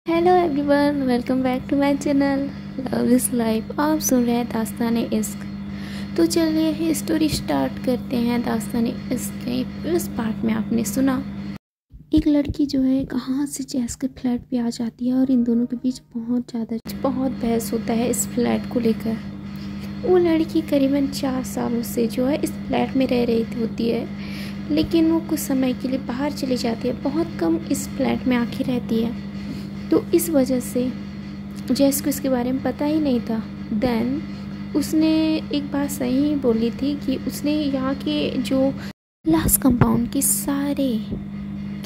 Hello everyone, welcome back to my channel love is life. आप सुन रहे हैं दास्तान-ए इश्क। तो चलिए स्टोरी स्टार्ट करते हैं। दास्तान-ए इश्क के फर्स्ट पार्ट में आपने सुना एक लड़की जो है कहाँ से जैस के फ्लैट पे आ जाती है और इन दोनों के बीच बहुत बहस होता है इस फ्लैट को लेकर। वो लड़की करीबन 4 सालों से जो है इस फ्लैट में रह रही होती है, लेकिन वो कुछ समय के लिए बाहर चली जाती है, बहुत कम इस फ्लैट में आके रहती है। तो इस वजह से जैस को इसके बारे में पता ही नहीं था। देन उसने एक बात सही बोली थी कि उसने यहाँ के जो लास्ट कंपाउंड के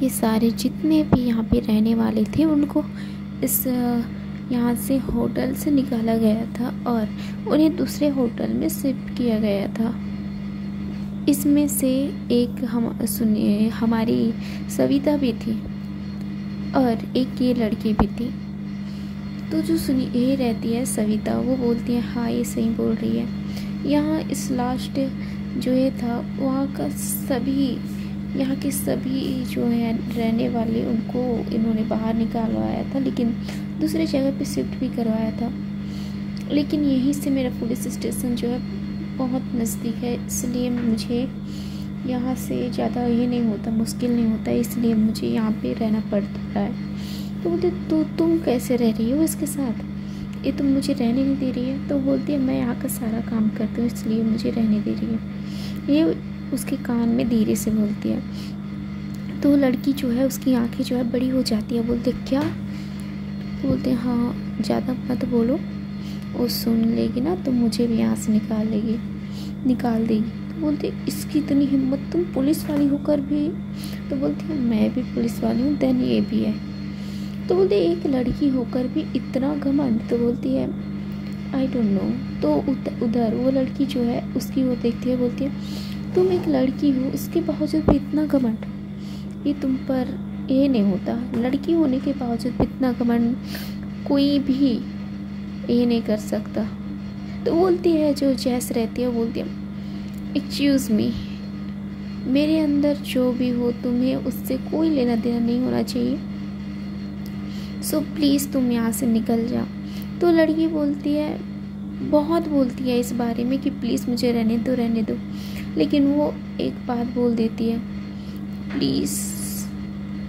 सारे जितने भी यहाँ पे रहने वाले थे उनको इस यहाँ से होटल से निकाला गया था और उन्हें दूसरे होटल में शिफ्ट किया गया था। इसमें से एक हमारी सविता भी थी और एक ये लड़की भी थी। तो जो ये रहती है सविता, वो बोलती है हाँ ये सही बोल रही है। यहाँ इस लास्ट जो ये था वहाँ के सभी जो है रहने वाले उनको इन्होंने बाहर निकालवाया था, लेकिन दूसरे जगह पे शिफ्ट भी करवाया था। लेकिन यहीं से मेरा पुलिस स्टेशन जो है बहुत नज़दीक है, इसलिए मुझे यहाँ से ज़्यादा ये नहीं होता, मुश्किल नहीं होता, इसलिए मुझे यहाँ पे रहना पड़ता है। तो बोलते तो तुम कैसे रह रही हो इसके साथ, ये तुम मुझे रहने नहीं दे रही है। तो बोलती है मैं यहाँ का सारा काम करती हूँ इसलिए मुझे रहने दे रही है। ये उसके कान में धीरे से बोलती है। तो लड़की जो है उसकी आंखें जो है बड़ी हो जाती है। बोलते क्या? तो बोलते हैं हाँ ज़्यादा मत बोलो, वो सुन लेगी ना तो मुझे भी यहाँ से निकाल देगी। तो बोलते इसकी इतनी हिम्मत, तुम पुलिस वाली होकर भी? तो बोलती है मैं भी पुलिस वाली हूँ, देन ये भी है। तो बोलते एक लड़की होकर भी इतना घमंड? तो बोलती है आई डोंट नो। तो उधर वो लड़की जो है उसकी वो देखती है, बोलती है तुम एक लड़की हो, इसके बावजूद भी इतना घमंड, ये तुम पर ये नहीं होता। लड़की होने के बावजूद भी इतना घमंड कोई भी ये नहीं कर सकता। तो बोलती है जो जैस रहती है, बोलती है एक्सक्यूज़ मी, मेरे अंदर जो भी हो तुम्हें उससे कोई लेना देना नहीं होना चाहिए, सो प्लीज़ तुम यहाँ से निकल जाओ। तो लड़की बोलती है, बहुत बोलती है इस बारे में कि प्लीज़ मुझे रहने दो, लेकिन वो एक बात बोल देती है प्लीज़।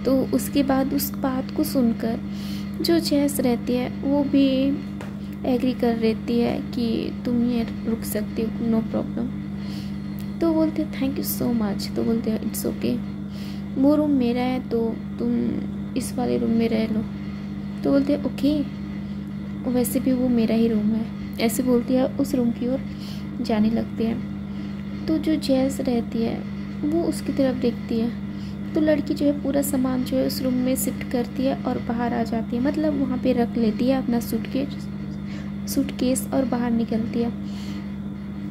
तो उसके बाद उस बात को सुनकर जो जैस रहती है वो भी एग्री कर रहती है कि तुम ये रुक सकती हो, नो प्रॉब्लम। तो बोलते हैं थैंक यू सो मच। तो बोलते हैं इट्स ओके, वो रूम मेरा है तो तुम इस वाले रूम में रह लो। तो बोलते हैं ओके, वैसे भी वो मेरा ही रूम है, ऐसे बोलती है उस रूम की ओर जाने लगते हैं। तो जो जैस रहती है वो उसकी तरफ देखती है। तो लड़की जो है पूरा सामान जो है उस रूम में शिफ्ट करती है और बाहर आ जाती है, मतलब वहाँ पे रख लेती है अपना सूटकेस और बाहर निकलती है।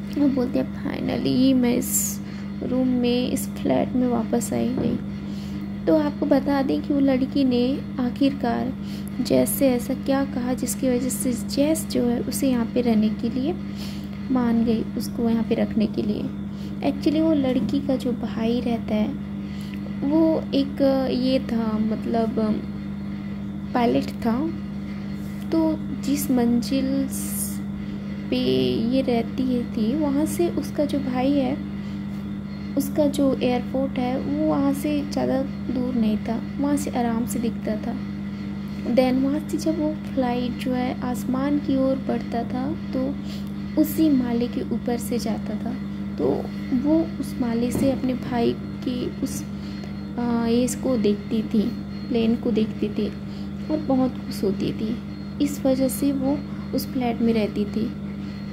वो बोलती है फाइनली मैं इस रूम में, इस फ्लैट में वापस आई गई। तो आपको बता दें कि वो लड़की ने आखिरकार जैस से ऐसा क्या कहा जिसकी वजह से जैस जो है उसे यहाँ पे रहने के लिए मान गई, उसको यहाँ पे रखने के लिए। एक्चुअली वो लड़की का जो भाई रहता है वो एक ये था, मतलब पायलट था। तो जिस मंजिल पे ये रहती थी वहाँ से उसका जो भाई है, उसका जो एयरपोर्ट है वो वहाँ से ज़्यादा दूर नहीं था, वहाँ से आराम से दिखता था। देन वहाँ से जब वो फ्लाइट जो है आसमान की ओर बढ़ता था तो उसी माले के ऊपर से जाता था। तो वो उस माले से अपने भाई की उस इसको देखती थी, प्लेन को देखती थी और बहुत खुश होती थी। इस वजह से वो उस फ्लैट में रहती थी।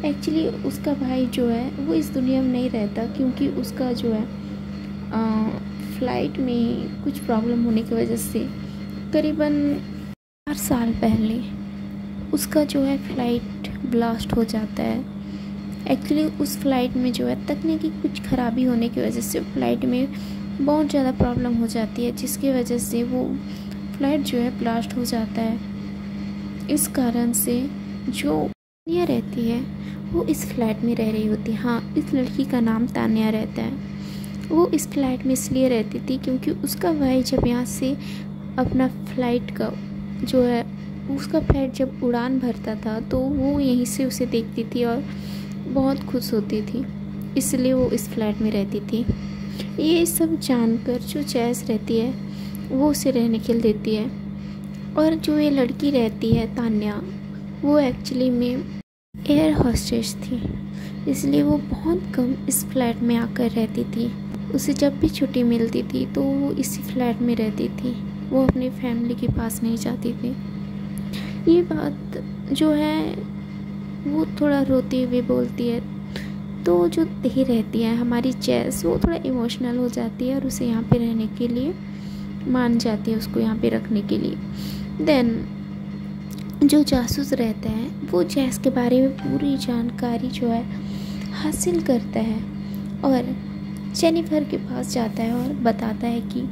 एक्चुअली उसका भाई जो है वो इस दुनिया में नहीं रहता, क्योंकि उसका जो है फ्लाइट में कुछ प्रॉब्लम होने की वजह से करीबन 4 साल पहले उसका जो है फ्लाइट ब्लास्ट हो जाता है। एक्चुअली उस फ्लाइट में जो है तकनीकी कुछ खराबी होने की वजह से फ्लाइट में बहुत ज़्यादा प्रॉब्लम हो जाती है, जिसकी वजह से वो फ्लाइट जो है ब्लास्ट हो जाता है। इस कारण से जो तान्या रहती है वो इस फ्लैट में रह रही होती है। हाँ, इस लड़की का नाम तान्या रहता है। वो इस फ्लैट में इसलिए रहती थी क्योंकि उसका भाई जब यहाँ से अपना फ्लाइट का जो है उसका फ्लाइट जब उड़ान भरता था तो वो यहीं से उसे देखती थी और बहुत खुश होती थी, इसलिए वो इस फ्लैट में रहती थी। ये सब जानकर जो जैस रहती है वो उसे रहने के लिए देती है। और जो ये लड़की रहती है तान्या, वो एक्चुअली में एयर हॉस्टेस थी, इसलिए वो बहुत कम इस फ्लैट में आकर रहती थी। उसे जब भी छुट्टी मिलती थी तो वो इसी फ्लैट में रहती थी, वो अपनी फैमिली के पास नहीं जाती थी। ये बात जो है वो थोड़ा रोते हुए बोलती है, तो जो दही रहती है हमारी जैस, वो थोड़ा इमोशनल हो जाती है और उसे यहाँ पे रहने के लिए मान जाती है, उसको यहाँ पे रखने के लिए। देन जो जासूस रहता है वो जैस के बारे में पूरी जानकारी जो है हासिल करता है और जेनिफर के पास जाता है और बताता है कि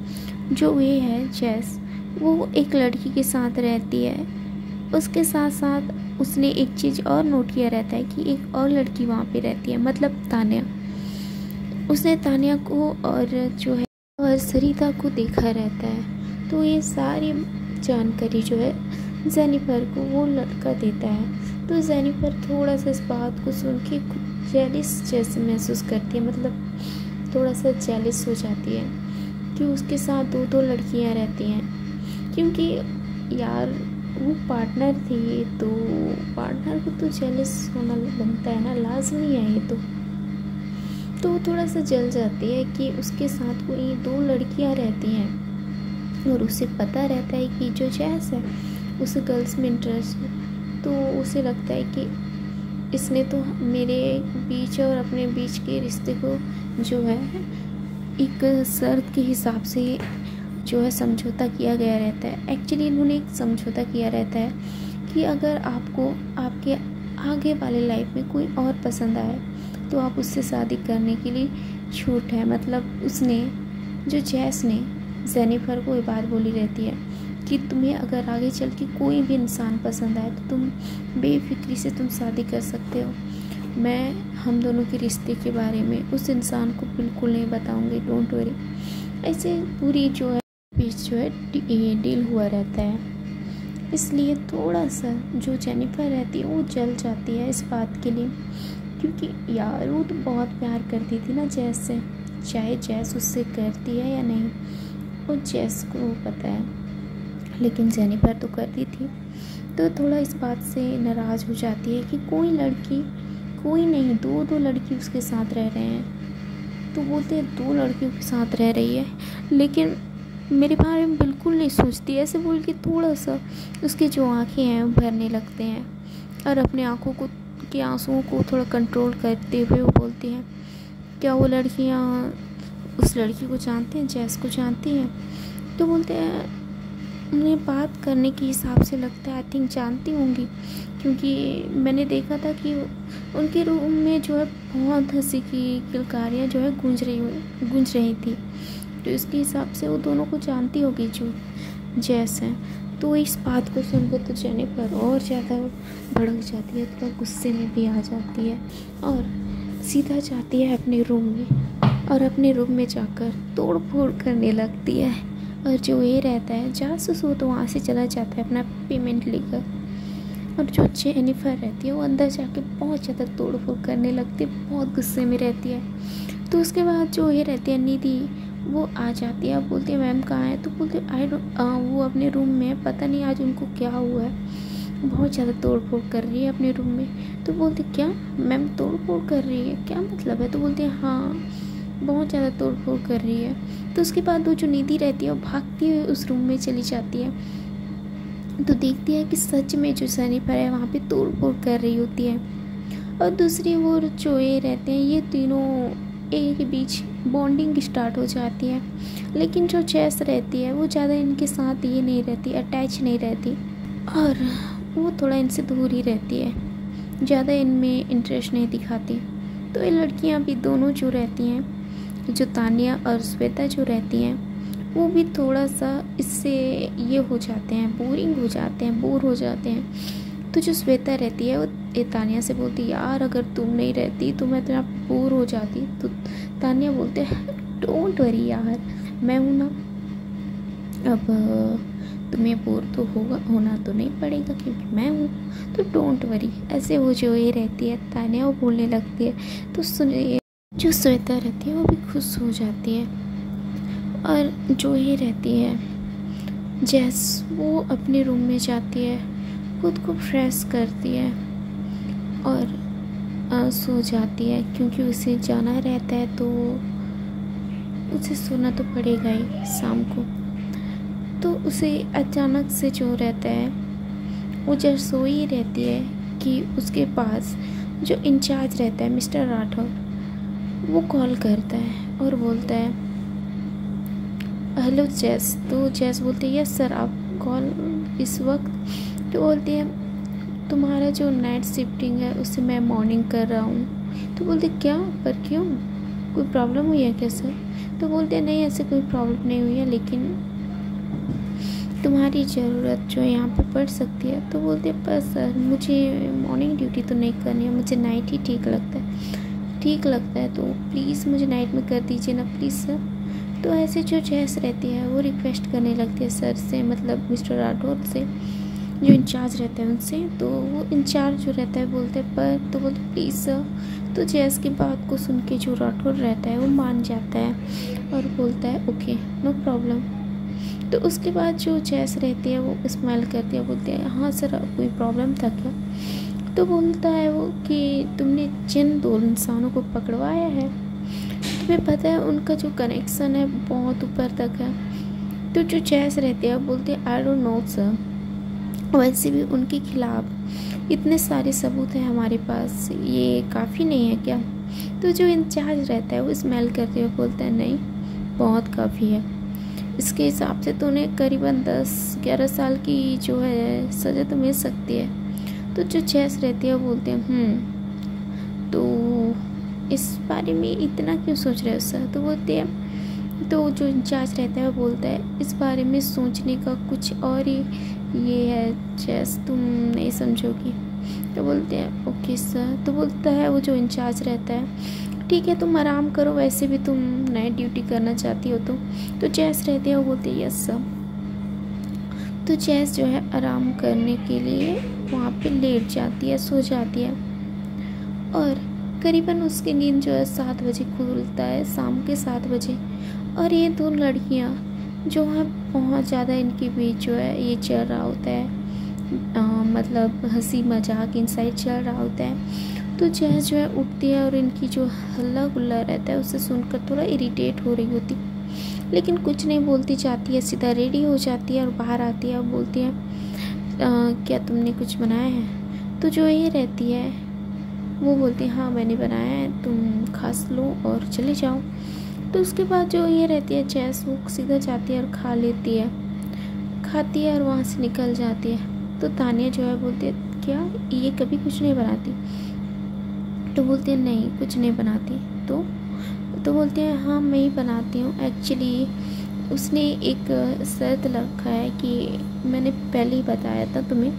जो ये है जैस, वो एक लड़की के साथ रहती है। उसके साथ साथ उसने एक चीज़ और नोट किया रहता है कि एक और लड़की वहाँ पे रहती है, मतलब तान्या। उसने तान्या को और जो है और सरिता को देखा रहता है। तो ये सारी जानकारी जो है जेनिफर को वो लड़का देता है। तो जेनिफर थोड़ा सा इस बात को सुन के कुछ जेलिस जैसे महसूस करती है, मतलब थोड़ा सा जेलिस हो जाती है कि उसके साथ दो लड़कियां रहती हैं, क्योंकि यार वो पार्टनर थी तो पार्टनर को तो जेलिस होना बनता है ना, लाजमी है ये तो थोड़ा सा जल जाती है कि उसके साथ कोई दो लड़कियां रहती हैं और उसे पता रहता है कि जो जैस है उसे गर्ल्स में इंटरेस्ट है। तो उसे लगता है कि इसने तो मेरे बीच और अपने बीच के रिश्ते को जो है एक शर्त के हिसाब से जो है समझौता किया गया रहता है। एक्चुअली इन्होंने एक समझौता किया रहता है कि अगर आपको आपके आगे वाले लाइफ में कोई और पसंद आए तो आप उससे शादी करने के लिए छूट है। मतलब उसने जो जैस ने जेनिफर को ये बात बोली रहती है कि तुम्हें अगर आगे चल के कोई भी इंसान पसंद आए तो तुम बेफिक्री से तुम शादी कर सकते हो। मैं हम दोनों के रिश्ते के बारे में उस इंसान को बिल्कुल नहीं बताऊंगी, डोंट वरी। ऐसे पूरी जो है बीच जो है डील हुआ रहता है। इसलिए थोड़ा सा जो जेनिफर रहती है वो जल जाती है इस बात के लिए, क्योंकि यार वो तो बहुत प्यार करती थी ना जैस से, चाहे जैस उससे करती है या नहीं वो जैस को पता है, लेकिन जेनिफर तो करती थी। तो थोड़ा इस बात से नाराज़ हो जाती है कि कोई लड़की, कोई नहीं, दो लड़की उसके साथ रह रहे हैं। तो बोलते दो लड़कियों के साथ रह रही है लेकिन मेरे बारे में बिल्कुल नहीं सोचती, ऐसे बोल के थोड़ा सा उसकी जो आँखें हैं वो भरने लगते हैं और अपने आँखों को के आंसुओं को थोड़ा कंट्रोल करते हुए वो बोलती हैं, क्या वो लड़कियाँ उस लड़की को जानते हैं, जैस को जानती हैं? तो बोलते हैं उन्हें बात करने के हिसाब से लगता है आई थिंक जानती होंगी, क्योंकि मैंने देखा था कि उनके रूम में जो है बहुत हंसी की किलकारियाँ जो है गूंज रही थी। तो इसके हिसाब से वो दोनों को जानती होगी जो जैस है। तो इस बात को सुनकर तो जेनिफर और ज़्यादा भड़क जाती है, थोड़ा गुस्से में भी आ जाती है और सीधा जाती है अपने रूम में और अपने रूम में जाकर तोड़ फोड़ करने लगती है। और जो ये रहता है जासूस वो तो वहाँ से चला जाता है अपना पेमेंट लेकर, और जो जेनिफर रहती है वो अंदर जाके बहुत ज़्यादा तोड़ फोड़ करने लगती है, बहुत गुस्से में रहती है। तो उसके बाद जो ये रहती है निधि, वो आ जाती है, बोलती है मैम कहाँ है? तो बोलते वो अपने रूम में, पता नहीं आज उनको क्या हुआ है, बहुत ज़्यादा तोड़ फोड़ कर रही है अपने रूम में। तो बोलते क्या मैम तोड़ फोड़ कर रही है, क्या मतलब है? तो बोलते हैं हाँ बहुत ज़्यादा तोड़ फोड़ कर रही है। तो उसके बाद वो जो निधि रहती है वो भागती हुई उस रूम में चली जाती है, तो देखती है कि सच में जो जेनिफर है वहाँ पे तोड़ फोड़ कर रही होती है। और दूसरी वो जो ये रहते हैं, ये तीनों एक के बीच बॉन्डिंग स्टार्ट हो जाती है। लेकिन जो जैस रहती है वो ज़्यादा इनके साथ ये नहीं रहती, अटैच नहीं रहती, और वो थोड़ा इनसे दूर ही रहती है, ज़्यादा इनमें इंटरेस्ट नहीं दिखाती। तो ये लड़कियां भी दोनों जो रहती हैं, जो तानिया और श्वेता जो रहती हैं, वो भी थोड़ा सा इससे ये हो जाते हैं, बोरिंग हो जाते हैं, बोर हो जाते हैं। तो जो श्वेता रहती है वो तानिया से बोलती यार अगर तुम नहीं रहती तो मैं तो यहाँ बोर हो जाती। तो तानिया बोलते हैं डोंट वरी यार, मैं हूँ ना। अब तुम्हें बोर तो होना तो नहीं पड़ेगा क्योंकि मैं हूँ, तो डोंट वरी। ऐसे वो जो ये रहती है तान्या वो बोलने लगती है। तो सुनिए जो श्वेता रहती है वो भी खुश हो जाती है। और जो ये रहती है जैस, वो अपने रूम में जाती है, खुद को फ्रेश करती है और सो जाती है क्योंकि उसे जाना रहता है तो उसे सोना तो पड़ेगा ही शाम को। तो उसे अचानक से जो रहता है वो जब सोई रहती है कि उसके पास जो इंचार्ज रहता है मिस्टर राठौर, वो कॉल करता है और बोलता है हेलो जैस। तो जैस बोलते हैं यस सर, आप कॉल इस वक्त। तो बोलते हैं तुम्हारा जो नाइट शिफ्टिंग है उसे मैं मॉर्निंग कर रहा हूँ। तो बोलते क्या, पर क्यों, कोई प्रॉब्लम हुई है क्या सर? तो बोलते नहीं ऐसे कोई प्रॉब्लम नहीं हुई है, लेकिन तुम्हारी ज़रूरत जो यहाँ पे पड़ सकती है। तो बोलते पर सर मुझे मॉर्निंग ड्यूटी तो नहीं करनी है, मुझे नाइट ही ठीक लगता है तो प्लीज़ मुझे नाइट में कर दीजिए ना प्लीज़ सर। तो ऐसे जो जैस रहती है वो रिक्वेस्ट करने लगती है सर से, मतलब मिस्टर राठौर से, जो इंचार्ज रहता है उनसे। तो वो इंचार्ज जो रहता है बोलते हैं पर, तो बोलते प्लीज़ सर। तो जैस की बात को सुन के जो राठौर रहता है वो मान जाता है और बोलता है ओके नो प्रॉब्लम। तो उसके बाद जो जैस रहती है वो स्माइल करती है, बोलती है हाँ सर कोई प्रॉब्लम था क्या? तो बोलता है वो कि तुमने जिन दो इंसानों को पकड़वाया है, तुम्हें पता है उनका जो कनेक्शन है बहुत ऊपर तक है। तो जो जैस रहती है बोलते हैं आई डोंट नो सर, वैसे भी उनके खिलाफ इतने सारे सबूत हैं हमारे पास, ये काफ़ी नहीं है क्या? तो जो इंचार्ज रहता है वो स्मेल करते हुए बोलता है नहीं बहुत काफ़ी है, इसके हिसाब से तो उन्हें करीबन 10-11 साल की जो है सज़ा तो मिल सकती है। तो जो जैस रहती है वो बोलते हैं तो इस बारे में इतना क्यों सोच रहे हो सर? तो बोलते हैं, तो जो इंचार्ज रहता है वो बोलता है इस बारे में सोचने का कुछ और ही ये है जैस, तुम नहीं समझोगी। तो बोलते हैं ओके सर। तो बोलता है वो जो इंचार्ज रहता है ठीक है तुम आराम करो, वैसे भी तुम नाइट ड्यूटी करना चाहती हो। तो जैस रहते हैं वो बोलते हैं यस सर। तो जैस जो है आराम करने के लिए वहाँ पे लेट जाती है, सो जाती है और करीबन उसकी नींद जो है 7 बजे खुलता है, शाम के 7 बजे। और ये दो लड़कियाँ जो है बहुत ज़्यादा इनके बीच जो है ये चल रहा होता है, मतलब हंसी मजाक इनसाइड चल रहा होता है। तो जैस जो है उठती है और इनकी जो हल्ला गुल्ला रहता है उसे सुनकर थोड़ा इरिटेट हो रही होती, लेकिन कुछ नहीं बोलती, जाती है सीधा रेडी हो जाती है और बाहर आती है और बोलती है क्या तुमने कुछ बनाया है? तो जो ये रहती है वो बोलती है हाँ मैंने बनाया है, तुम खा लो और चले जाओ। तो उसके बाद जो ये रहती है जैस वो सीधा जाती है और खा लेती है, खाती है और वहाँ से निकल जाती है। तो तानिया जो है बोलती है क्या ये कभी कुछ नहीं बनाती? तो बोलती है नहीं कुछ नहीं बनाती। तो बोलते हैं हाँ मैं ही बनाती हूँ, एक्चुअली उसने एक शर्त रखा है कि मैंने पहले ही बताया था तुम्हें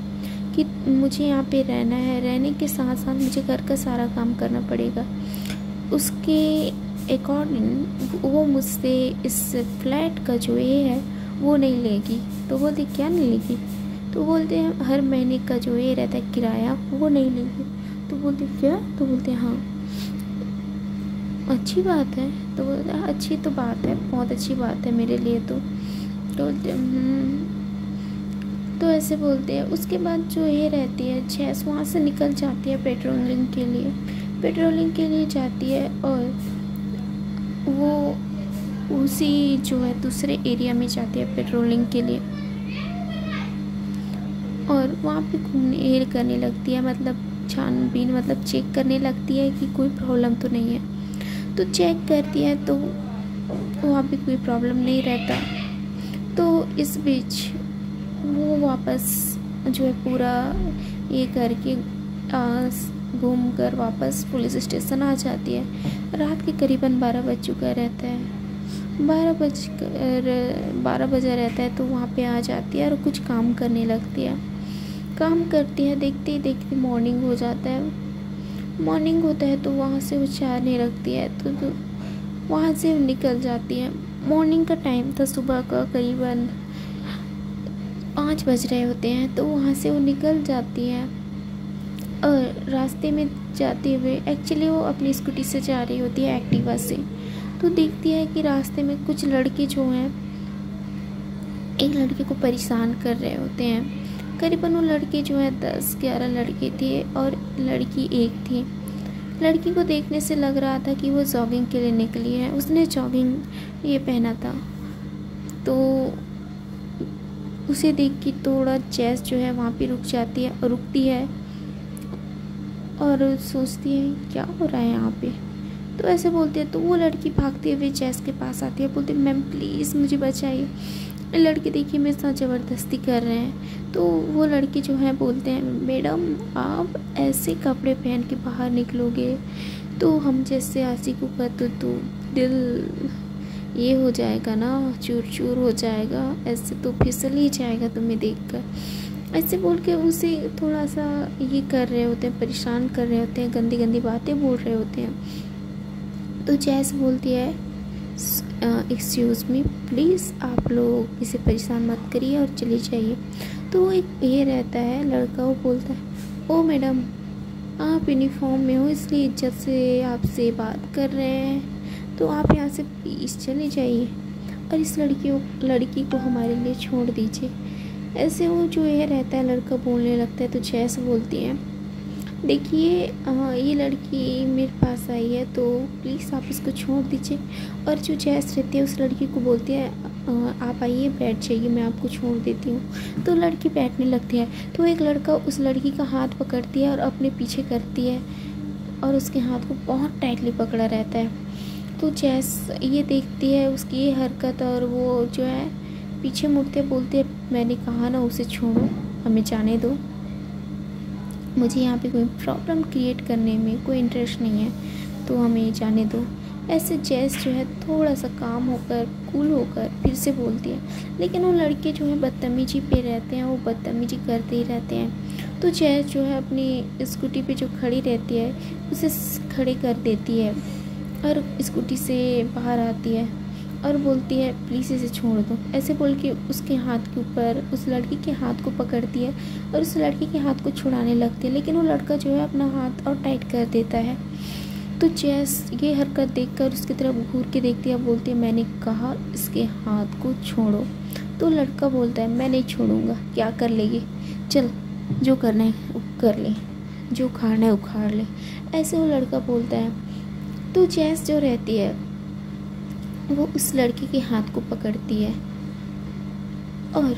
कि मुझे यहाँ पे रहना है, रहने के साथ साथ मुझे घर का सारा काम करना पड़ेगा, उसके अकॉर्डिंग वो मुझसे इस फ्लैट का जो ये है वो नहीं लेगी। तो बोलते क्या नहीं लेगी? तो बोलते हैं हर महीने का जो ये रहता है किराया वो नहीं लेगी। तो बोलते क्या? तो बोलते हाँ अच्छी बात है। तो बोलते अच्छी तो बात है, बहुत अच्छी बात है मेरे लिए। तो बोलते तो ऐसे बोलते हैं। उसके बाद जो ये रहती है जैस वहाँ से निकल जाती है पेट्रोलिंग के लिए जाती है और वो उसी जो है दूसरे एरिया में जाती है पेट्रोलिंग के लिए और वहाँ पे घूमने करने लगती है, मतलब छानबीन मतलब चेक करने लगती है कि कोई प्रॉब्लम तो नहीं है। तो चेक करती है तो वहाँ पे कोई प्रॉब्लम नहीं रहता। तो इस बीच वो वापस जो है पूरा ये करके घूम कर वापस पुलिस स्टेशन आ जाती है। रात के करीबन 12 बज चुका रहता है, 12 बजा रहता है। तो वहाँ पे आ जाती है और कुछ काम करने लगती है, काम करती है। देखते ही देखते मॉर्निंग हो जाता है। मॉर्निंग होता है तो वहाँ से वो चाहने लगती है तो वहाँ से निकल जाती है। मॉर्निंग का टाइम था, सुबह का करीबन 5 बज रहे होते हैं। तो वहाँ से वो निकल जाती है और रास्ते में जाते हुए एक्चुअली वो अपनी स्कूटी से जा रही होती है, एक्टिवा से। तो देखती है कि रास्ते में कुछ लड़के जो हैं एक लड़के को परेशान कर रहे होते हैं। करीबन वो लड़के जो है 10-11 लड़के थे और लड़की एक थी। लड़की को देखने से लग रहा था कि वो जॉगिंग के लिए निकली है, उसने जॉगिंग ये पहना था। तो उसे देख के थोड़ा जेस जो है वहाँ पे रुकती है और सोचती है क्या हो रहा है यहाँ पे। तो ऐसे बोलती है तो वो लड़की भागते हुए जेस के पास आती है, बोलती है मैम प्लीज़ मुझे बचाइए, लड़के देखिए मेरे साथ ज़बरदस्ती कर रहे हैं। तो वो लड़के जो हैं बोलते हैं मैडम आप ऐसे कपड़े पहन के बाहर निकलोगे तो हम जैसे आशिकों का तो दिल ये हो जाएगा ना, चूर चूर हो जाएगा, ऐसे तो फिसल ही जाएगा तुम्हें देखकर। ऐसे बोल के उसे थोड़ा सा ये कर रहे होते हैं, परेशान कर रहे होते हैं, गंदी गंदी बातें बोल रहे होते हैं। तो जैस बोलती है एक्सक्यूज़ मी प्लीज़ आप लोग इसे परेशान मत करिए और चले जाइए। तो एक ये रहता है लड़का, वो बोलता है ओ मैडम आप यूनिफॉर्म में हो इसलिए इज्जत से आपसे बात कर रहे हैं, तो आप यहाँ से प्लीज़ चले जाइए और इस लड़की को हमारे लिए छोड़ दीजिए। ऐसे वो जो ये रहता है लड़का बोलने लगता है। तो जैस बोलती है देखिए ये लड़की मेरे पास आई है तो प्लीज़ आप इसको छोड़ दीजिए। और जो जैस रहती है उस लड़की को बोलती है आप आइए बैठ जाइए, मैं आपको छोड़ देती हूँ। तो लड़की बैठने लगती है। तो एक लड़का उस लड़की का हाथ पकड़ती है और अपने पीछे करती है और उसके हाथ को बहुत टाइटली पकड़ा रहता है। तो जैस ये देखती है उसकी ये हरकत और वो जो है पीछे मुड़ते बोलती है मैंने कहा ना उसे छोड़ो, हमें जाने दो, मुझे यहाँ पे कोई प्रॉब्लम क्रिएट करने में कोई इंटरेस्ट नहीं है, तो हमें जाने दो। ऐसे जैस जो है थोड़ा सा काम होकर कूल होकर फिर से बोलती है, लेकिन वो लड़के जो है बदतमीजी पे रहते हैं, वो बदतमीजी करते ही रहते हैं। तो जैस जो है अपनी स्कूटी पे जो खड़ी रहती है उसे खड़े कर देती है और स्कूटी से बाहर आती है और बोलती है प्लीज़ इसे छोड़ दो। ऐसे बोल के उसके हाथ के ऊपर उस लड़की के हाथ को पकड़ती है और उस लड़की के हाथ को छुड़ाने लगती है, लेकिन वो लड़का जो है अपना हाथ और टाइट कर देता है। तो जैस ये हरकत देखकर उसकी तरफ घूर के देखती है, बोलती है मैंने कहा इसके हाथ को छोड़ो। तो लड़का बोलता है मैं नहीं छोड़ूंगा, क्या कर लेगी, चल जो करना है वो कर ले, जो उखाड़ना है उखाड़ ले। ऐसे वो लड़का बोलता है। तो जैस जो रहती है वो उस लड़की के हाथ को पकड़ती है और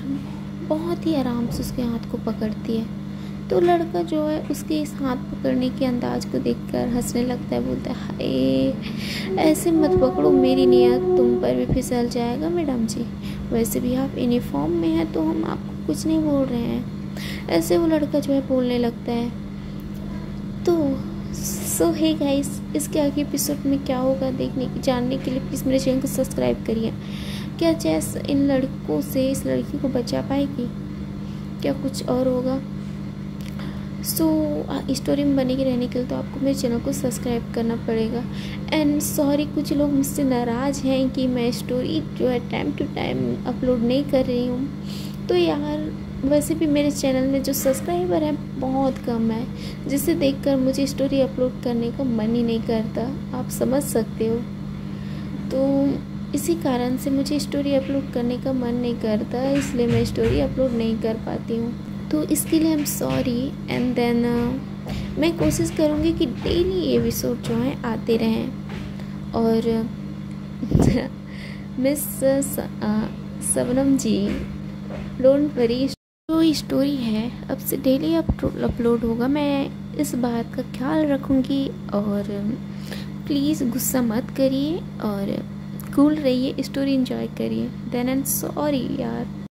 बहुत ही आराम से उसके हाथ को पकड़ती है। तो लड़का जो है उसके इस हाथ पकड़ने के अंदाज को देखकर हंसने लगता है, बोलता है हाय ऐसे मत पकड़ो, मेरी नियत तुम पर भी फिसल जाएगा मैडम जी, वैसे भी आप यूनिफॉर्म में हैं तो हम आपको कुछ नहीं बोल रहे हैं। ऐसे वो लड़का जो है बोलने लगता है। तो सो हे गाइस, इसके आगे एपिसोड में क्या होगा जानने के लिए प्लीज़ मेरे चैनल को सब्सक्राइब करिए। क्या जैस इन लड़कों से इस लड़की को बचा पाएगी, क्या कुछ और होगा। स्टोरी में बने रहने के लिए तो आपको मेरे चैनल को सब्सक्राइब करना पड़ेगा। एंड सॉरी कुछ लोग मुझसे नाराज़ हैं कि मैं स्टोरी जो है टाइम टू टाइम अपलोड नहीं कर रही हूँ। तो यार वैसे भी मेरे चैनल में जो सब्सक्राइबर है बहुत कम है, जिसे देखकर मुझे स्टोरी अपलोड करने का मन ही नहीं करता, आप समझ सकते हो। तो इसी कारण से मुझे स्टोरी अपलोड करने का मन नहीं करता, इसलिए मैं स्टोरी अपलोड नहीं कर पाती हूँ। तो इसके लिए I am sorry. And then मैं कोशिश करूँगी कि डेली एपिसोड जो हैं आते रहें। और miss Shabnam ji don't worry, जो स्टोरी है अब से डेली अपलोड होगा, मैं इस बात का ख्याल रखूँगी। और प्लीज़ गुस्सा मत करिए और कूल रहिए, स्टोरी एंजॉय करिए। देन आई एम सॉरी यार।